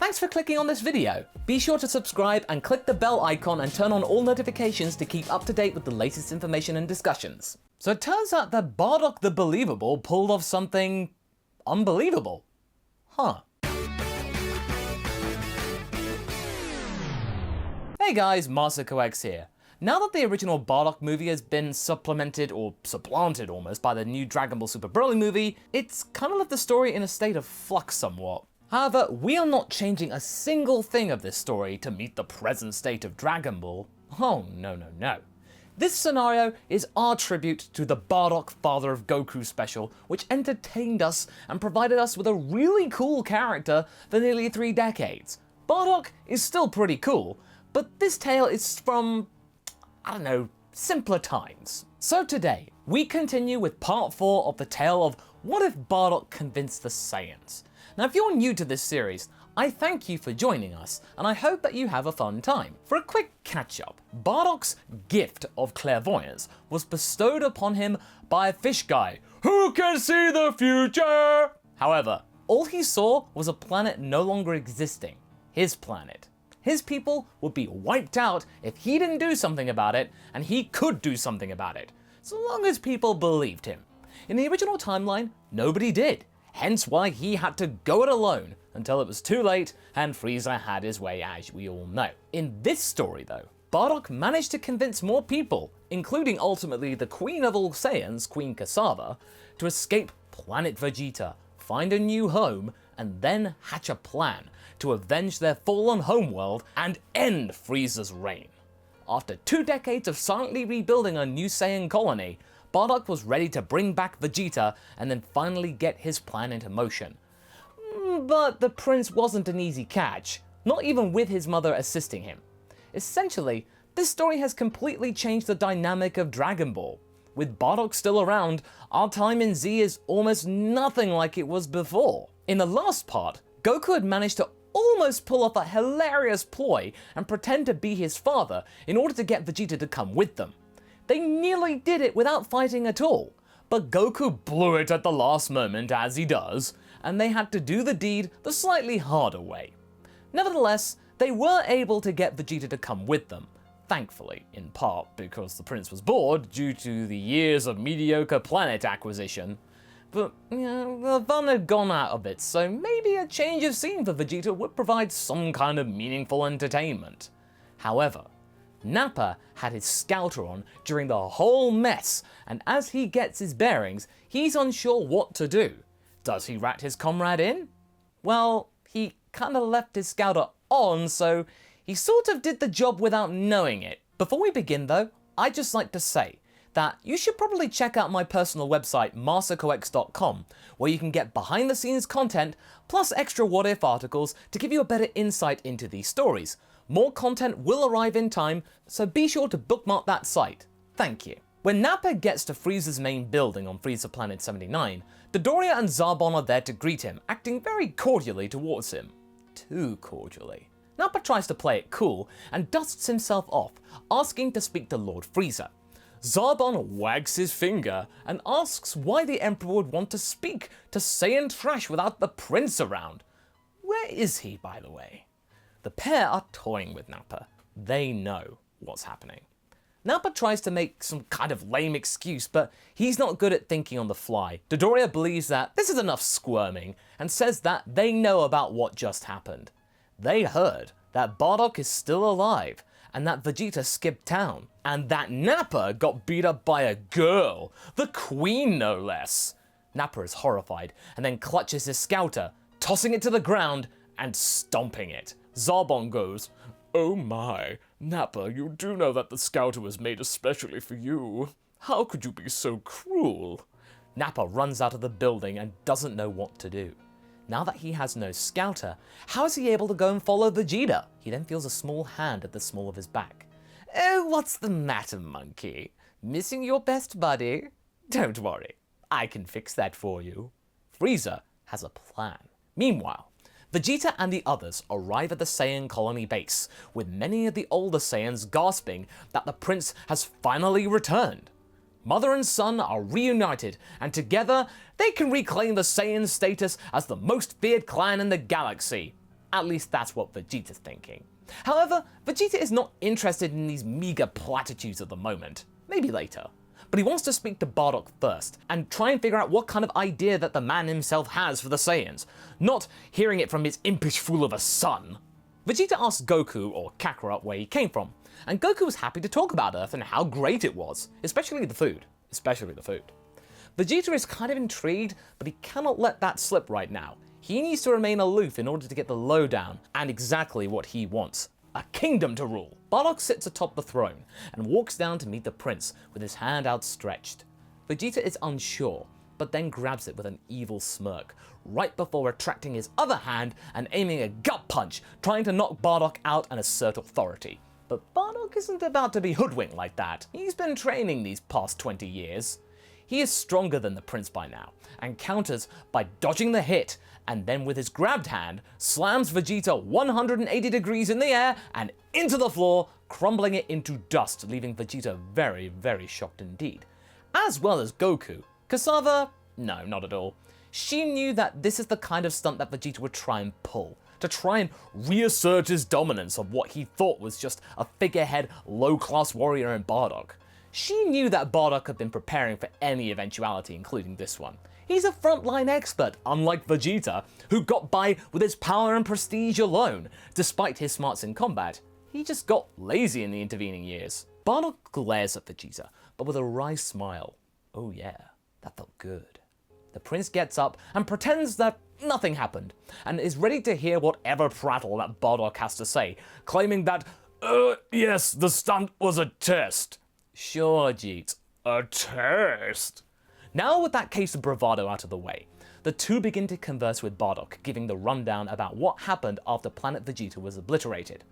Thanks for clicking on this video. Be sure to subscribe and click the bell icon and turn on all notifications to keep up to date with the latest information and discussions. So it turns out that Bardock the Believable pulled off something unbelievable. Huh. Hey guys, MasakoX here. Now that the original Bardock movie has been supplemented or supplanted almost by the new Dragon Ball Super Broly movie, it's kind of left the story in a state of flux somewhat. However, we are not changing a single thing of this story to meet the present state of Dragon Ball. Oh no. This scenario is our tribute to the Bardock Father of Goku special, which entertained us and provided us with a really cool character for nearly 3 decades. Bardock is still pretty cool, but this tale is from, I don't know, simpler times. So today, we continue with part 4 of the tale of what if Bardock convinced the Saiyans. Now if you're new to this series, I thank you for joining us, and I hope that you have a fun time. For a quick catch-up, Bardock's gift of clairvoyance was bestowed upon him by a fish guy who can see the future! However, all he saw was a planet no longer existing, his planet. His people would be wiped out if he didn't do something about it, and he could do something about it, so long as people believed him. In the original timeline, nobody did, hence why he had to go it alone until it was too late and Frieza had his way, as we all know. In this story though, Bardock managed to convince more people, including ultimately the Queen of all Saiyans, Queen Cassava, to escape Planet Vegeta, find a new home, and then hatch a plan to avenge their fallen homeworld and end Frieza's reign. After 2 decades of silently rebuilding a new Saiyan colony, Bardock was ready to bring back Vegeta and then finally get his plan into motion. But the prince wasn't an easy catch, not even with his mother assisting him. Essentially, this story has completely changed the dynamic of Dragon Ball. With Bardock still around, our time in Z is almost nothing like it was before. In the last part, Goku had managed to almost pull off a hilarious ploy and pretend to be his father in order to get Vegeta to come with them. They nearly did it without fighting at all, but Goku blew it at the last moment, as he does, and they had to do the deed the slightly harder way. Nevertheless, they were able to get Vegeta to come with them, thankfully, in part because the prince was bored due to the years of mediocre planet acquisition. But, the fun had gone out of it, so maybe a change of scene for Vegeta would provide some kind of meaningful entertainment. However, Nappa had his scouter on during the whole mess, and as he gets his bearings, he's unsure what to do. Does he rat his comrade in? Well, he kinda left his scouter on, so he sort of did the job without knowing it. Before we begin though, I'd just like to say that you should probably check out my personal website, MasakoX.com, where you can get behind the scenes content, plus extra what if articles to give you a better insight into these stories. More content will arrive in time, so be sure to bookmark that site. Thank you. When Nappa gets to Frieza's main building on Frieza Planet 79, Dodoria and Zarbon are there to greet him, acting very cordially towards him. Too cordially. Nappa tries to play it cool and dusts himself off, asking to speak to Lord Frieza. Zarbon wags his finger and asks why the Emperor would want to speak to Saiyan trash without the prince around. Where is he, by the way? The pair are toying with Nappa. They know what's happening. Nappa tries to make some kind of lame excuse, but he's not good at thinking on the fly. Dodoria believes that this is enough squirming and says that they know about what just happened. They heard that Bardock is still alive and that Vegeta skipped town, and that Nappa got beat up by a girl, the queen no less. Nappa is horrified and then clutches his scouter, tossing it to the ground and stomping it. Zarbon goes, "Oh my, Nappa, you do know that the scouter was made especially for you. How could you be so cruel?" Nappa runs out of the building and doesn't know what to do. Now that he has no scouter, how is he able to go and follow Vegeta? He then feels a small hand at the small of his back. "Oh, what's the matter, monkey? Missing your best buddy? Don't worry, I can fix that for you." Frieza has a plan. Meanwhile, Vegeta and the others arrive at the Saiyan colony base, with many of the older Saiyans gasping that the prince has finally returned. Mother and son are reunited, and together they can reclaim the Saiyan status as the most feared clan in the galaxy. At least that's what Vegeta's thinking. However, Vegeta is not interested in these meager platitudes at the moment. Maybe later. But he wants to speak to Bardock first, and try and figure out what kind of idea that the man himself has for the Saiyans, not hearing it from his impish fool of a son. Vegeta asks Goku, or Kakarot, where he came from, and Goku was happy to talk about Earth and how great it was, especially the food. Vegeta is kind of intrigued, but he cannot let that slip right now. He needs to remain aloof in order to get the lowdown and exactly what he wants. A kingdom to rule. Bardock sits atop the throne and walks down to meet the prince with his hand outstretched. Vegeta is unsure, but then grabs it with an evil smirk, right before retracting his other hand and aiming a gut punch, trying to knock Bardock out and assert authority. But Bardock isn't about to be hoodwinked like that. He's been training these past 20 years. He is stronger than the prince by now, and counters by dodging the hit, and then with his grabbed hand, slams Vegeta 180 degrees in the air and into the floor, crumbling it into dust, leaving Vegeta very, very shocked indeed. As well as Goku. Cassava? No, not at all. She knew that this is the kind of stunt that Vegeta would try and pull, to try and reassert his dominance of what he thought was just a figurehead, low-class warrior in Bardock. She knew that Bardock had been preparing for any eventuality, including this one. He's a frontline expert, unlike Vegeta, who got by with his power and prestige alone, despite his smarts in combat. He just got lazy in the intervening years. Bardock glares at Vegeta, but with a wry smile. Oh yeah, that felt good. The prince gets up and pretends that nothing happened, and is ready to hear whatever prattle that Bardock has to say, claiming that, yes, the stunt was a test. Sure, Jeet, a test. Now with that case of bravado out of the way, the two begin to converse with Bardock, giving the rundown about what happened after Planet Vegeta was obliterated.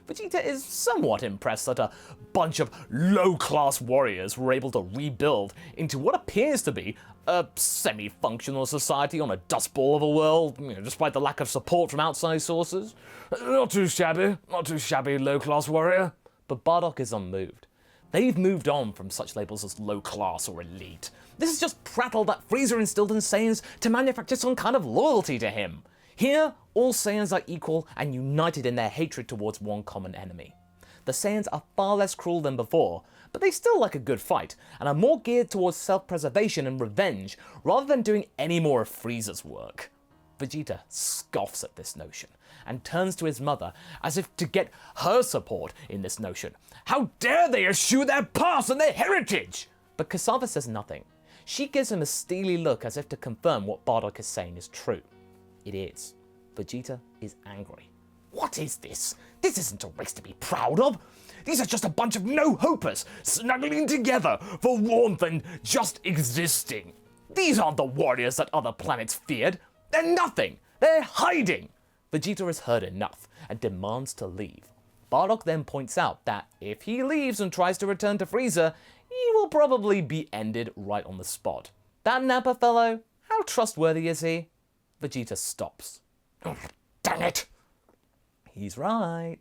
Vegeta is somewhat impressed that a bunch of low-class warriors were able to rebuild into what appears to be a semi-functional society on a dustball of a world, despite the lack of support from outside sources. Not too shabby, low-class warrior. But Bardock is unmoved. They've moved on from such labels as low-class or elite. This is just prattle that Frieza instilled in Saiyans to manufacture some kind of loyalty to him. Here, all Saiyans are equal and united in their hatred towards one common enemy. The Saiyans are far less cruel than before, but they still like a good fight, and are more geared towards self-preservation and revenge, rather than doing any more of Frieza's work. Vegeta scoffs at this notion, and turns to his mother as if to get her support in this notion. How dare they eschew their past and their heritage? But Cassava says nothing. She gives him a steely look as if to confirm what Bardock is saying is true. It is. Vegeta is angry. What is this? This isn't a race to be proud of. These are just a bunch of no-hopers snuggling together for warmth and just existing. These aren't the warriors that other planets feared. They're nothing. They're hiding. Vegeta has heard enough and demands to leave. Bardock then points out that if he leaves and tries to return to Frieza, he will probably be ended right on the spot. That Nappa fellow, how trustworthy is he? Vegeta stops. Oh, dang it! He's right.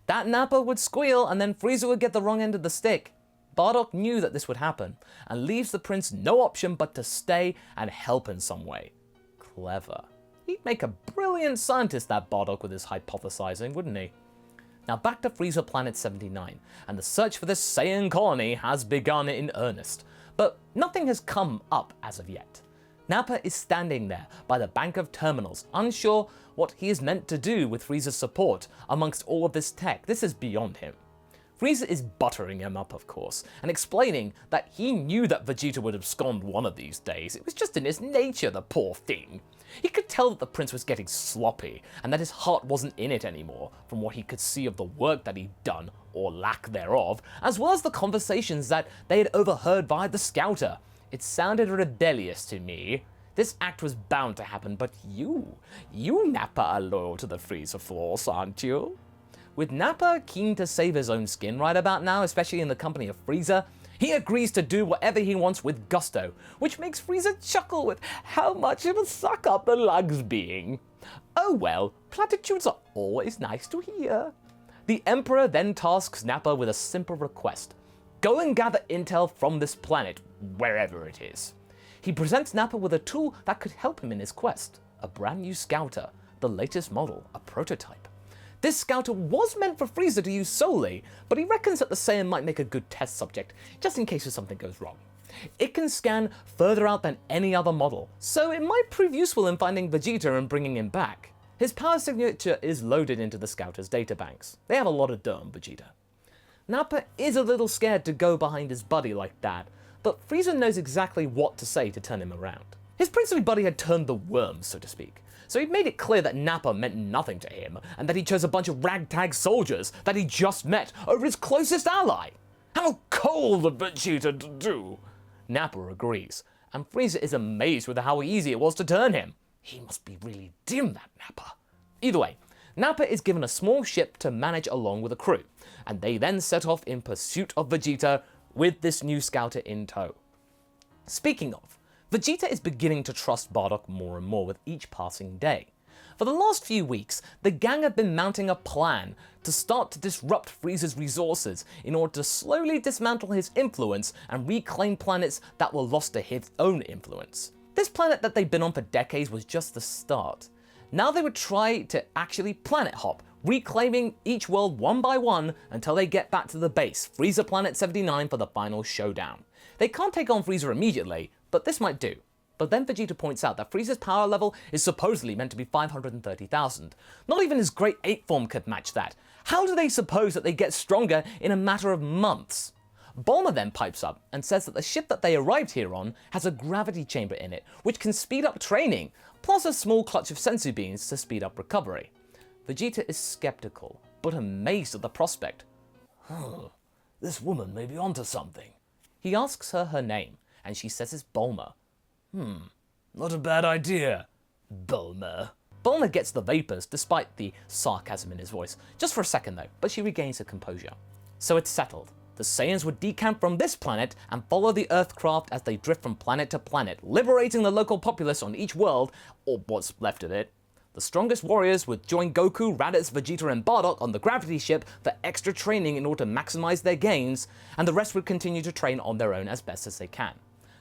That Nappa would squeal and then Frieza would get the wrong end of the stick. Bardock knew that this would happen and leaves the prince no option but to stay and help in some way. Clever. He'd make a brilliant scientist, that Bardock, with his hypothesizing, wouldn't he? Now back to Frieza Planet 79, and the search for this Saiyan colony has begun in earnest, but nothing has come up as of yet. Nappa is standing there by the bank of terminals, unsure what he is meant to do with Frieza's support amongst all of this tech. This is beyond him. Frieza is buttering him up, of course, and explaining that he knew that Vegeta would abscond one of these days. It was just in his nature, the poor thing. He could tell that the prince was getting sloppy, and that his heart wasn't in it anymore, from what he could see of the work that he'd done, or lack thereof, as well as the conversations that they had overheard via the scouter. It sounded rebellious to me. This act was bound to happen, but you Nappa are loyal to the Frieza Force, aren't you? With Nappa keen to save his own skin right about now, especially in the company of Frieza, he agrees to do whatever he wants with gusto, which makes Frieza chuckle with how much of a suck-up the lug's being. Oh well, platitudes are always nice to hear. The Emperor then tasks Nappa with a simple request. Go and gather intel from this planet, wherever it is. He presents Nappa with a tool that could help him in his quest, a brand new scouter, the latest model, a prototype. This scouter was meant for Frieza to use solely, but he reckons that the Saiyan might make a good test subject, just in case something goes wrong. It can scan further out than any other model, so it might prove useful in finding Vegeta and bringing him back. His power signature is loaded into the scouter's databanks. They have a lot of dirt on Vegeta. Nappa is a little scared to go behind his buddy like that, but Frieza knows exactly what to say to turn him around. His princely buddy had turned the worm, so to speak, so he'd made it clear that Nappa meant nothing to him, and that he chose a bunch of ragtag soldiers that he just met over his closest ally. How cold of Vegeta to do! Nappa agrees, and Frieza is amazed with how easy it was to turn him. He must be really dim, that Nappa. Either way, Nappa is given a small ship to manage along with a crew, and they then set off in pursuit of Vegeta with this new scouter in tow. Speaking of, Vegeta is beginning to trust Bardock more and more with each passing day. For the last few weeks, the gang have been mounting a plan to start to disrupt Frieza's resources in order to slowly dismantle his influence and reclaim planets that were lost to his own influence. This planet that they've been on for decades was just the start. Now they would try to actually planet hop, reclaiming each world one by one until they get back to the base, Frieza Planet 79, for the final showdown. They can't take on Frieza immediately, but this might do. But then Vegeta points out that Frieza's power level is supposedly meant to be 530,000. Not even his Great Ape form could match that. How do they suppose that they get stronger in a matter of months? Bulma then pipes up and says that the ship that they arrived here on has a gravity chamber in it, which can speed up training, plus a small clutch of sensu beans to speed up recovery. Vegeta is skeptical, but amazed at the prospect. This woman may be onto something. He asks her name, and she says it's Bulma. Not a bad idea, Bulma. Bulma gets the vapors, despite the sarcasm in his voice. Just for a second though, but she regains her composure. So it's settled. The Saiyans would decamp from this planet and follow the Earthcraft as they drift from planet to planet, liberating the local populace on each world, or what's left of it. The strongest warriors would join Goku, Raditz, Vegeta and Bardock on the gravity ship for extra training in order to maximize their gains, and the rest would continue to train on their own as best as they can.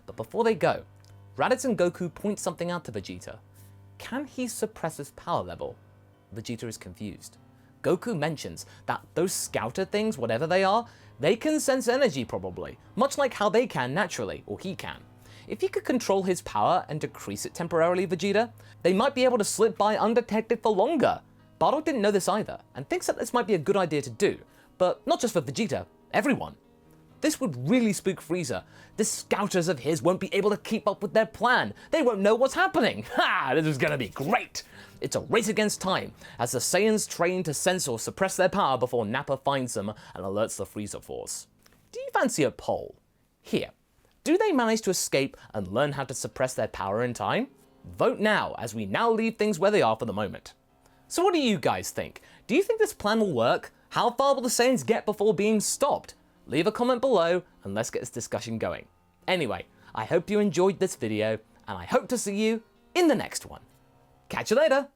But before they go, Raditz and Goku point something out to Vegeta. Can he suppress his power level? Vegeta is confused. Goku mentions that those scouter things, whatever they are, they can sense energy probably, much like how they can naturally, or he can. If he could control his power and decrease it temporarily, Vegeta, they might be able to slip by undetected for longer. Bardock didn't know this either, and thinks that this might be a good idea to do, but not just for Vegeta, everyone. This would really spook Frieza. The scouters of his won't be able to keep up with their plan. They won't know what's happening. Ha! This is gonna be great! It's a race against time, as the Saiyans train to sense or suppress their power before Nappa finds them and alerts the Frieza Force. Do you fancy a poll? Here. Do they manage to escape and learn how to suppress their power in time? Vote now, as we now leave things where they are for the moment. So what do you guys think? Do you think this plan will work? How far will the Saiyans get before being stopped? Leave a comment below and let's get this discussion going. Anyway, I hope you enjoyed this video and I hope to see you in the next one. Catch you later!